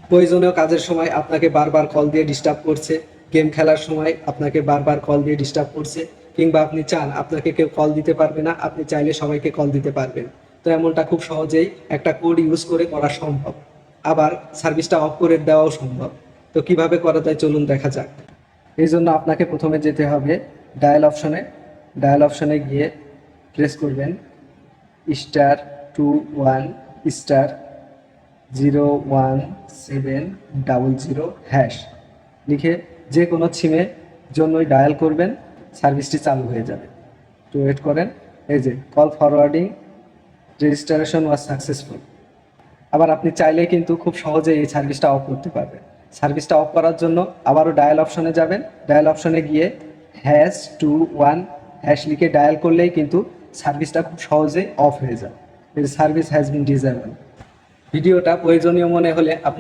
প্রয়োজনীয় কাজের সময় আপনাকে বারবার কল দিয়ে ডিস্টার্ব করছে, গেম খেলার সময় আপনাকে বারবার কল দিয়ে ডিস্টার্ব করছে, কিংবা আপনি চান আপনাকে কেউ কল দিতে পারবে না, আপনি চাইলে সবাইকে কল দিতে পারবেন। তো এমনটা খুব সহজেই একটা কোড ইউজ করে করা সম্ভব। আবার সার্ভিসটা অফ করে দেওয়াও সম্ভব। তো কিভাবে করা যায় চলুন দেখা যাক। এই জন্য আপনাকে প্রথমে যেতে হবে ডায়াল অপশনে গিয়ে প্রেস করবেন *21*017000# লিখে যে কোনো সিমের জন্যই ডায়াল করবেন, সার্ভিসটি চালু হয়ে যাবে। তো ওয়েট করেন। এই যে call forwarding registration was successful. আবার আপনি চাইলে কিন্তু খুব সহজে এই সার্ভিসটা অফ করতে পারবেন। সার্ভিসটা অফ করার জন্য আবারও ডায়াল অপশনে যাবেন, ডায়াল অপশনে গিয়ে #21# লিখে ডায়াল করলেই কিন্তু সার্ভিসটা খুব সহজে অফ হয়ে যায়। Service has been disable. ভিডিওটা প্রয়োজনীয় মনে হলে আপনার